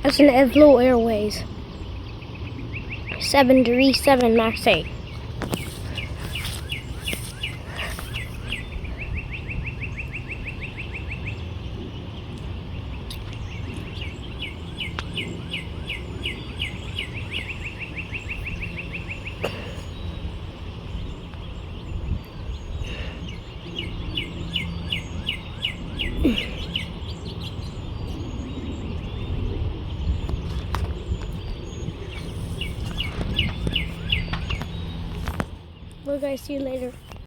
That's an Evlo Airways 737 MAX 8. Well, guys, see you later.